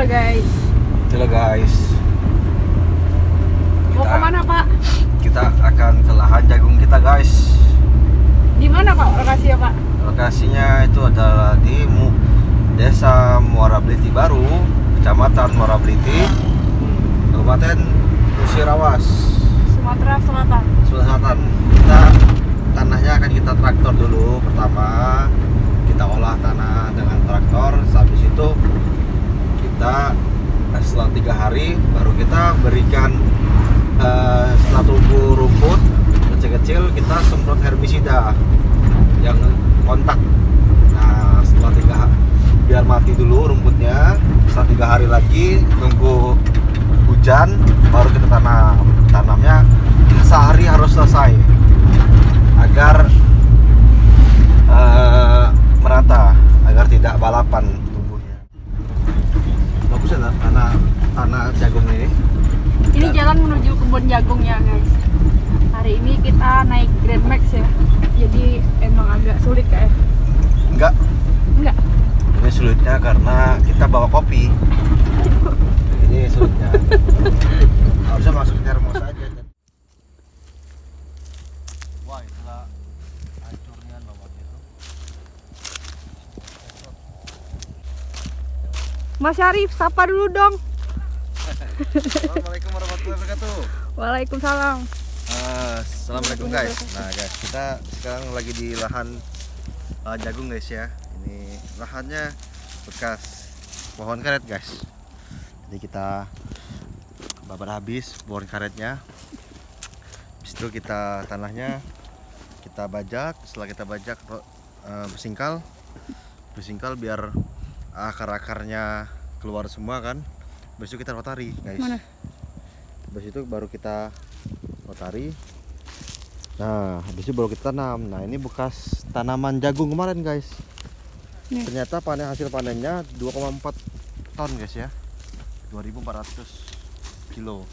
Itulah guys. Itulah guys. Mau kemana Pak? Kita akan ke lahan jagung kita guys. Di mana Pak lokasinya Pak? Lokasinya itu adalah di Desa Muara Bliti Baru, Kecamatan Muara Bliti, Kabupaten Musirawas, Sumatera Selatan. Selatan. Kita tanahnya akan kita traktor dulu. Pertama kita olah tanah dengan traktor. Habis itu kita setelah 3 hari baru kita berikan setelah tumbuh rumput kecil-kecil kita semprot herbisida yang kontak. Nah setelah 3 hari biar mati dulu rumputnya. Setelah 3 hari lagi nunggu hujan baru kita tanamnya sehari harus selesai agar merata, agar tidak balapan tumbuhnya. Bagus ya tanah jagung ini. Ini jalan menuju kebun jagungnya guys. Hari ini kita naik Grand Max ya. Jadi emang agak sulit kayak. Enggak. Ini sulitnya karena kita bawa kopi. Ini sulitnya. Harusnya masuk termos aja. Wah, itulah hancurnya bawahnya tuh. Mas Syarif, sapa dulu dong. Assalamualaikum warahmatullahi wabarakatuh. Waalaikumsalam. Assalamualaikum guys. Nah guys, kita sekarang lagi di lahan jagung guys ya. Ini lahannya bekas pohon karet guys. Jadi kita babat habis pohon karetnya. Habis itu kita tanahnya kita bajak. Setelah kita bajak bersingkal biar akar-akarnya keluar semua kan. Habis itu kita rotari guys. Mana? Habis itu baru kita rotari. Nah habis itu baru kita tanam. Nah ini bekas tanaman jagung kemarin guys. Nih. Ternyata hasil panennya 2,4 ton guys ya, 2.400 kilo.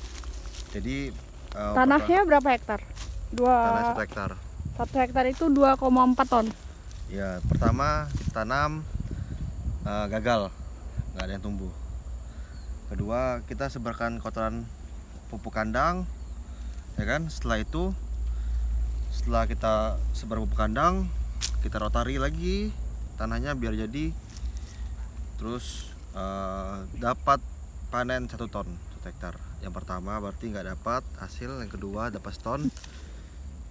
Jadi Tanahnya berapa hektar? tanah 1 hektar. 1 hektar itu 2,4 ton. Ya pertama tanam gagal, nggak ada yang tumbuh. Kedua kita sebarkan kotoran pupuk kandang, ya kan. Setelah itu setelah kita sebar pupuk kandang kita rotari lagi tanahnya biar jadi, terus dapat panen 1 ton 1 hektar. Yang pertama berarti nggak dapat hasil, yang kedua dapat seton,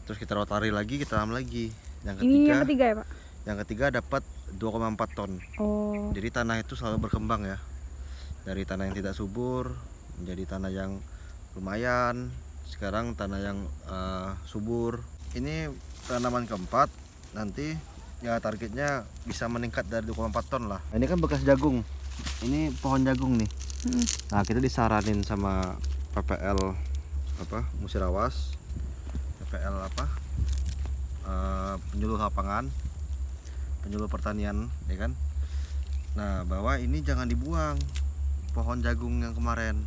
terus kita rotari lagi, kita tanam lagi. Ini yang ketiga ya Pak? Yang ketiga dapat 2,4 ton. Oh. Jadi tanah itu selalu berkembang ya, dari tanah yang tidak subur menjadi tanah yang lumayan, sekarang tanah yang subur. Ini tanaman keempat, nanti ya targetnya bisa meningkat dari 2,4 ton lah. Nah, ini kan bekas jagung, ini pohon jagung nih. Nah kita disaranin sama PPL Musirawas, PPL penyuluh lapangan, penyuluh pertanian ya kan. Nah bahwa ini jangan dibuang pohon jagung yang kemarin,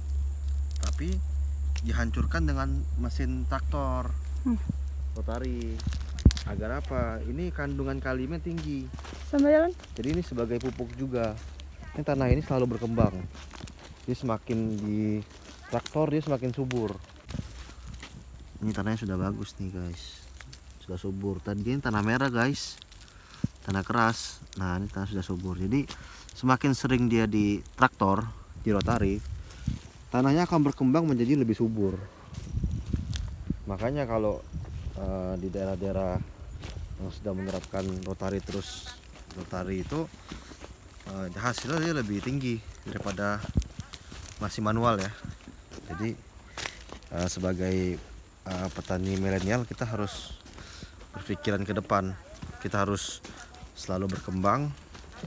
tapi dihancurkan dengan mesin traktor rotari. Agar apa? Ini kandungan kaliumnya tinggi. Sambil jalan? Jadi ini sebagai pupuk juga. Ini tanah ini selalu berkembang. Jadi semakin di traktor dia semakin subur. Ini tanahnya sudah bagus nih guys, sudah subur. Tadi ini tanah merah guys, tanah keras. Nah ini tanah sudah subur. Jadi semakin sering dia di traktor, di rotari, tanahnya akan berkembang menjadi lebih subur. Makanya kalau di daerah-daerah yang sudah menerapkan rotari itu hasilnya dia lebih tinggi daripada masih manual ya. Jadi sebagai petani milenial kita harus berpikiran ke depan, kita harus selalu berkembang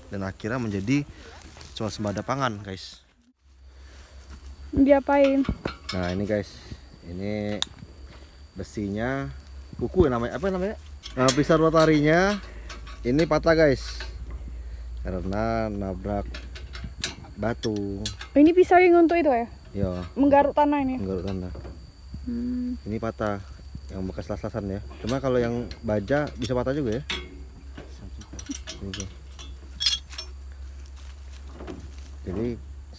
dan akhirnya menjadi swasembada pangan guys. Diapain? Nah ini guys, ini besinya kuku namanya, apa namanya? Nah, pisau rotarinya ini patah guys karena nabrak batu. Ini pisau yang untuk itu ya? Ya. Menggaruk tanah ini. Menggaruk tanah. Ini patah, yang bekas las-lasan ya. Cuma kalau yang baja bisa patah juga ya. Jadi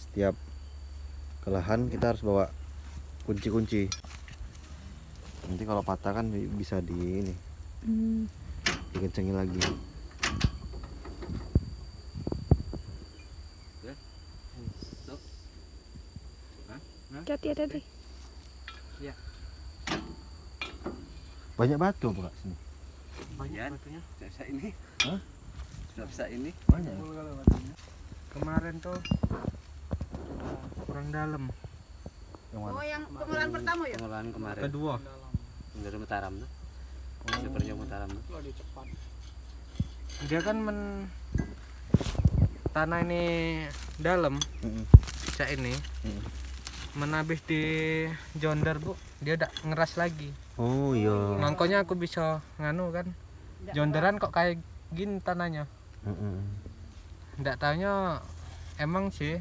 setiap ke lahan kita harus bawa kunci-kunci. Nanti kalau patah kan bisa di ini dikencengin lagi. Hati-hati. Ya. Banyak batu apa Kak sini? Banyak batunya. Sebesar ini. Hah? Sebesar ini. Banyak. Kemarin tuh kurang dalam. Yang mana? Oh, yang pengolahan pertama ya? Pengolahan kemarin. Kedua. Dari Mataram tuh. Seperti Mataram tuh. Dia kan tanah ini dalam. Cak ini. Menabis di jonder bu, dia udah ngeras lagi. Oh iya. Makanya aku bisa nganu kan. Jonderan kok kayak gini tanahnya. Nggak taunya emang sih.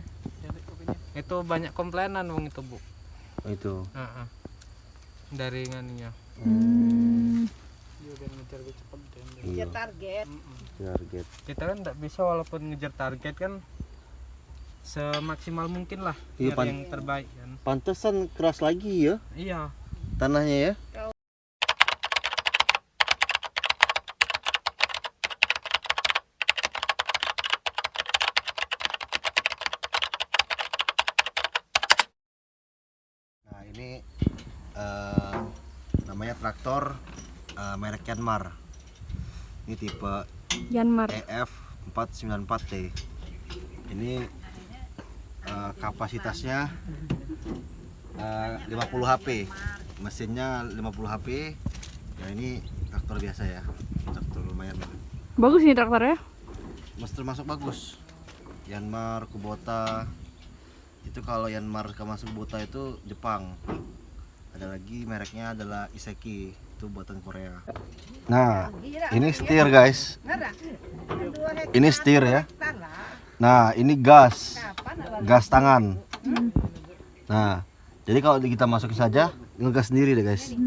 Itu banyak komplainan wong itu bu. Oh, itu. Dari nganunya. Iya. Target. Target. Kita kan nggak bisa walaupun ngejar target kan semaksimal mungkin lah. Iya, Biar yang terbaik kan. Pantesan keras lagi ya Iya. tanahnya ya. Nah ini namanya traktor merek Yanmar. Ini tipe Yanmar. EF 494T. Ini kapasitasnya 50 HP, mesinnya 50 HP. Ya ini traktor biasa ya, traktor lumayan lah. Bagus nih traktornya. Termasuk bagus. Yanmar, Kubota. Itu kalau Yanmar sama Kubota itu Jepang. Ada lagi mereknya adalah Iseki, itu buatan Korea. Nah, ini setir guys. Ini setir ya. Nah, ini gas tangan. Nah, jadi kalau kita masukin saja, ngegas sendiri deh guys.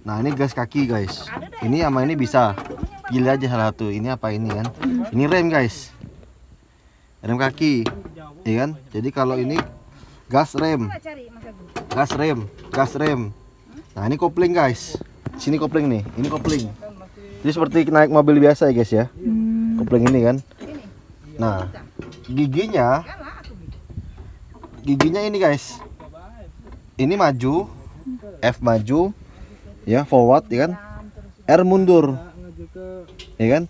Nah, ini gas kaki guys. Ini sama ini bisa. Pilih aja salah satu. Ini apa ini kan? Ini rem guys. Rem kaki. Iya kan? Jadi kalau ini gas rem. Gas rem. Nah, ini kopling guys. Sini kopling nih. Ini kopling. Jadi seperti naik mobil biasa ya guys ya. Kopling ini kan. Nah, giginya ini guys, ini maju, F maju, ya forward, ya kan, R mundur, ya kan.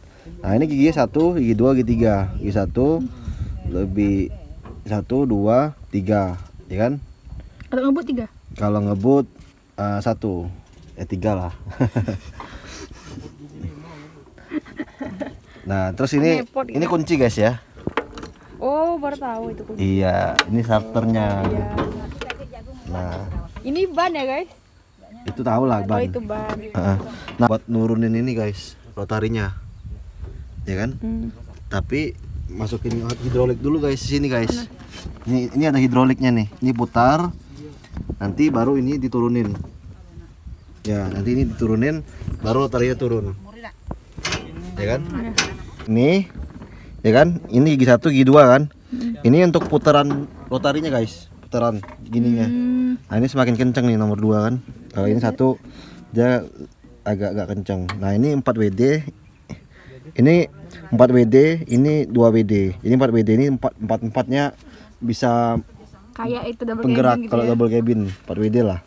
Nah ini giginya 1, gigi 2, gigi 3, gigi 1 lebih 1, 2, 3, ya kan. Kalau ngebut 3. Kalau ngebut 1, ya 3 lah. Nah terus ini kunci guys ya. Oh, baru tahu itu kunci. Iya, ini starternya. Iya. Nah, Ini ban ya, guys? itu tahu lah Oh, ban. itu ban. Nah, buat nurunin ini guys, rotarinya. Ya kan? Tapi masukin hidrolik dulu guys di sini guys. Ini ada hidroliknya nih. Ini putar. Nanti baru ini diturunin. Ya, nanti ini diturunin baru rotarinya turun. Ya kan? Ini ya kan? Ini gigi 1, gigi 2 kan? Ini untuk putaran rotarinya guys. Putaran gininya. Nah, ini semakin kencang nih nomor 2 kan. Kalau ini 1 dia agak kencang. Nah, ini 4 WD. Ini 4 WD, ini 2 WD. Ini 4 WD, ini 4-4-nya bisa Kayak itu double penggerak cabin gitu kalau ya. double cabin 4 WD lah.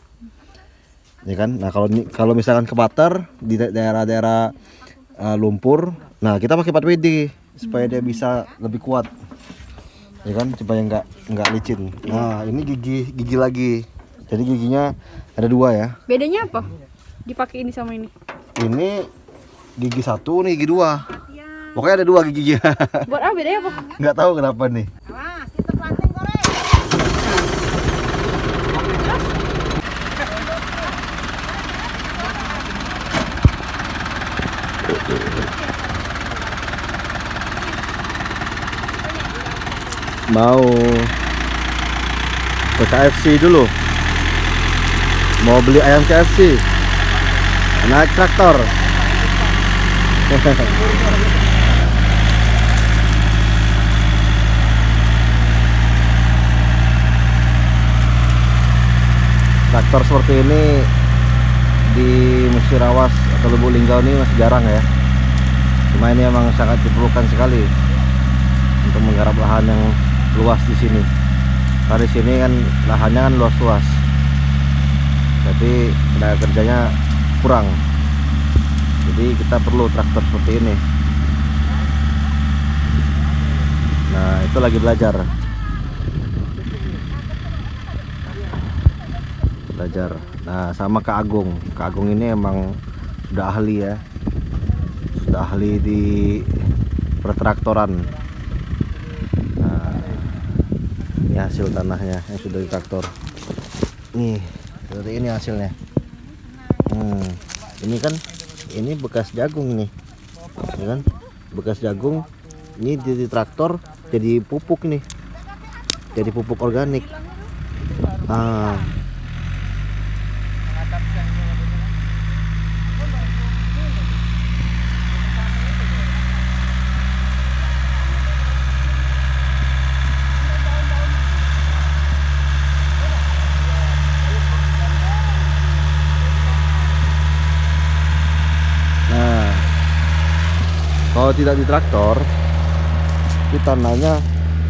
Ya kan? Nah, kalau misalkan kepater di daerah-daerah lumpur, nah kita pakai 4 WD supaya dia bisa lebih kuat. Ya kan? Supaya enggak licin. Nah, ini gigi lagi. Jadi giginya ada 2 ya. Bedanya apa? Dipakai ini sama ini. Ini gigi 1, nih gigi 2. Pokoknya ada 2 giginya. Buat apa bedanya apa? Nggak tahu kenapa nih. Awas, kita planting korek. Mau ke KFC dulu. Mau beli ayam KFC. Naik traktor. traktor seperti ini di Musirawas atau Lubuk Linggau ini masih jarang ya. Cuma ini emang sangat diperlukan sekali untuk menggarap lahan yang luas di sini. Karena di sini kan lahannya kan luas-luas, tapi tenaga kerjanya kurang. Jadi kita perlu traktor seperti ini. Nah, itu lagi belajar. Nah, sama Kak Agung. Kak Agung ini emang sudah ahli ya. Sudah ahli di pertraktoran. Nah, ini hasil tanahnya yang sudah ditraktor. Nih, seperti ini hasilnya. Ini kan ini bekas jagung nih. Ya kan? Bekas jagung ini di traktor jadi pupuk nih. Jadi pupuk organik. Kalau tidak di traktor, ini tanahnya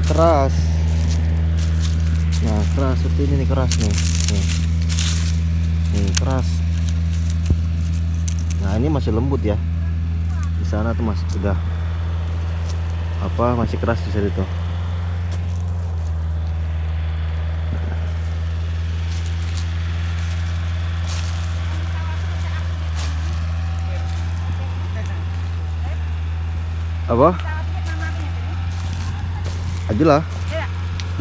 keras. Nah, keras seperti ini nih, keras nih. Nih keras. Nah, ini masih lembut ya. Di sana tuh masih udah masih keras di situ. Apa? Aja lah.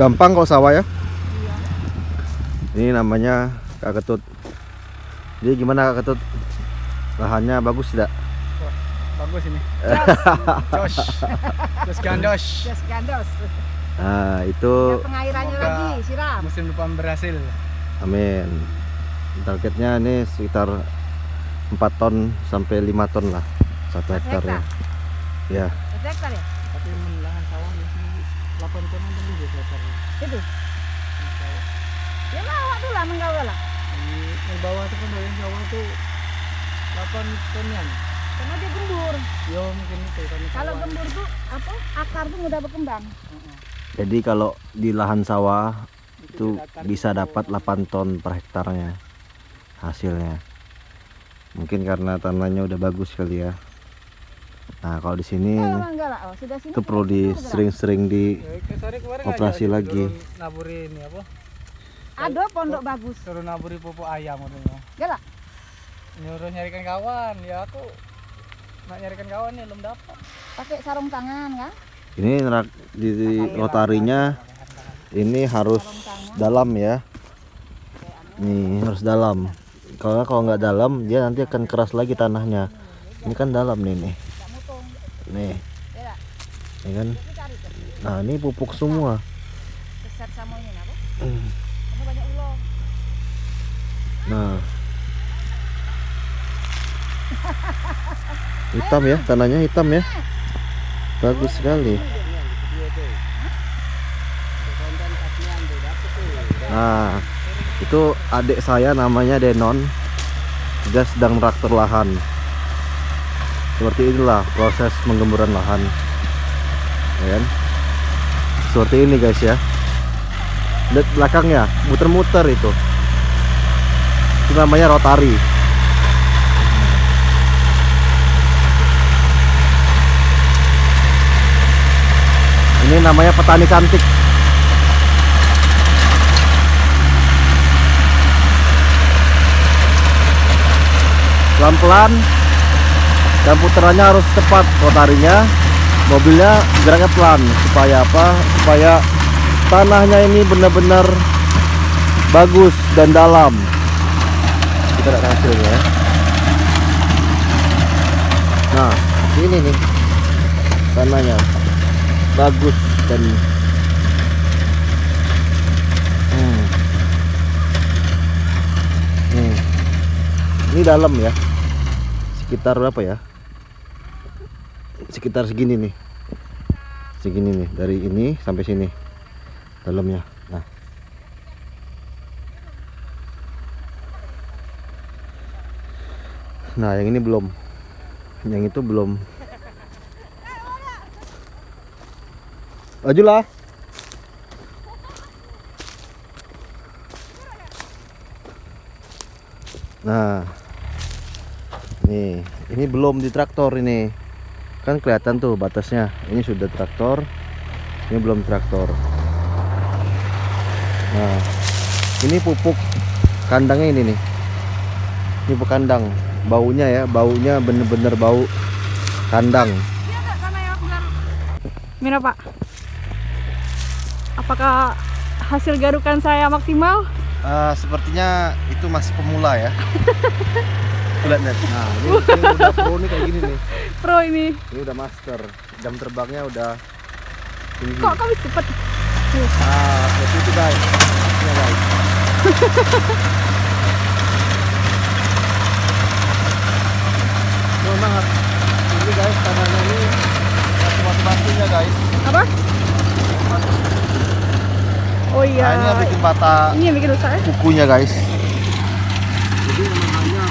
Gampang kalau sawah ya. Ini namanya Kak Ketut. Jadi gimana Kak Ketut? Lahannya bagus tidak? Bagus ini. Jos gandos. Nah, itu Pengairannya lagi, siram. Musim depan berhasil. amin. Targetnya ini sekitar 4 ton sampai 5 ton lah 1 hektar ya. Ya. Hektar ya? Tapi lahan sawah masih 8 ton lebih hektar. Itu. Ya awak tuh lah menggawa lah. Yang bawah itu kan yang sawah itu 8 tonan. Karena dia gembur. Yo mungkin itu kan. Kalau gembur tuh akar tuh mudah berkembang. Jadi kalau di lahan sawah itu bisa dapat 8 ton per hektarnya hasilnya. Mungkin karena tanahnya udah bagus kali ya. Nah, kalau di sini itu perlu sering-sering di operasi lagi. Naburi ini apa? Ada pondok bagus. Suruh naburi pupuk ayam katanya. Galak. Nyuruh nyarikan kawan, ya aku nak nyarikan kawan nih belum dapat. Pakai sarung tangan kan? Ini di rotarinya ini harus dalam ya. Nih harus dalam. Kalau nggak dalam dia nanti akan keras lagi tanahnya. Ini kan dalam nih. Nih kan. Nah, ini pupuk semua. Besar sama ini apa? Ini banyak ulo. Nah, hitam ya, tanahnya hitam ya, bagus sekali. Nah, itu adik saya namanya Denon, dia sedang traktor lahan. Seperti inilah proses penggemburan lahan, ya kan? Seperti ini guys ya. Lihat belakangnya, muter-muter itu namanya rotari. Ini namanya petani cantik. Pelan-pelan dan putarannya harus cepat rotarinya, mobilnya geraknya pelan supaya apa? Supaya tanahnya ini benar-benar bagus dan dalam. Kita lihat hasilnya ya. Nah, ini nih tanahnya bagus dan ini dalam ya, sekitar berapa ya, sekitar segini nih, dari ini sampai sini dalamnya. Nah, Nah, yang ini belum. Yang itu belum. Majulah. Nah, nih, ini belum di traktor ini. Kan kelihatan tuh batasnya. Ini sudah traktor. Ini belum traktor. Nah, ini pupuk kandangnya ini nih. Ini pupuk kandang. Baunya ya, baunya bener-bener bau kandang. Mira Pak, apakah hasil garukan saya maksimal? Sepertinya itu masih pemula ya. Lihat net. Nah, ini udah pro nih kayak gini nih. Pro ini. Ini udah master. Jam terbangnya udah tinggi. Kok kamu cepet? Ah, seperti itu guys. Ya guys. Memang ini guys, tanahnya ini batu-batunya guys. Apa? Oh iya. Nah, ini yang bikin patah Ini yang bikin rusak ya? kukunya guys. Jadi memang hanya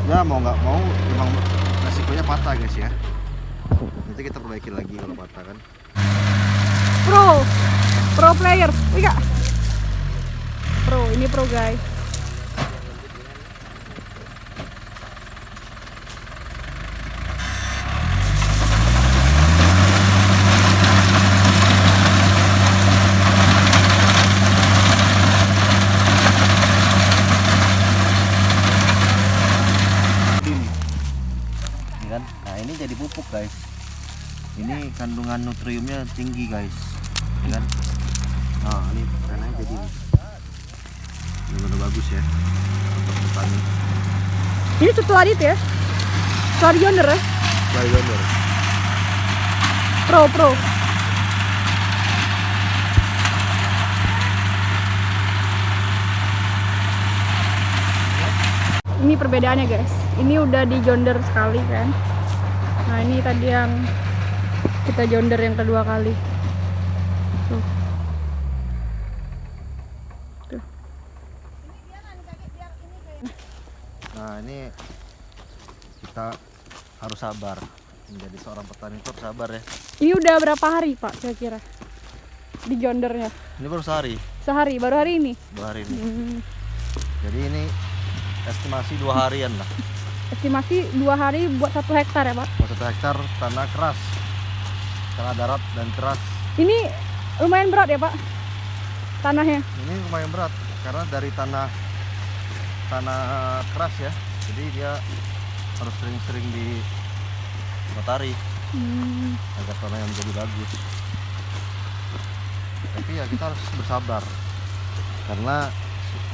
ya mau nggak mau memang resikonya patah guys ya. Nanti kita perbaiki lagi kalau patah kan. Pro player. Wih Kak. Ini pro guys. Kan? Nah, ini jadi pupuk guys. Ini kandungan nutriumnya tinggi guys, ya kan? Nah, ini tanahnya jadi benar-benar bagus ya untuk petani. Ini setelah itu ya? Setelah yonder ya? Bayonder. Pro. Ini perbedaannya guys. Ini udah di jonder sekali kan. Nah ini tadi yang kita jonder yang kedua kali. Tuh. Nah, ini kita harus sabar. Menjadi seorang petani itu harus sabar ya. Ini udah berapa hari Pak kira-kira? Di jondernya? Ini baru sehari, Sehari, baru hari ini? 2 hari ini. Hmm. Jadi ini estimasi 2 harian lah. Estimasi 2 hari buat 1 hektar ya Pak? Buat 1 hektar tanah keras, tanah darat dan keras. Ini lumayan berat ya Pak? Tanahnya? Ini lumayan berat karena dari tanah keras ya, jadi dia harus sering-sering di matahari agar tanahnya menjadi bagus. Tapi ya kita harus bersabar karena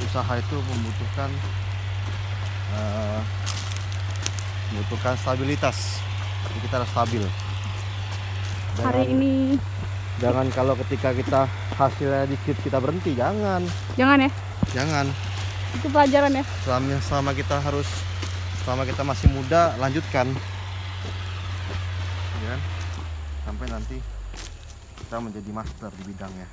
usaha itu membutuhkan stabilitas. Jadi kita harus stabil. Hari ini Jangan kalau ketika kita hasilnya dikit kita berhenti, jangan. jangan ya? Jangan. Itu pelajaran ya? Selama kita masih muda, lanjutkan. Ya kan? Sampai nanti kita menjadi master di bidangnya.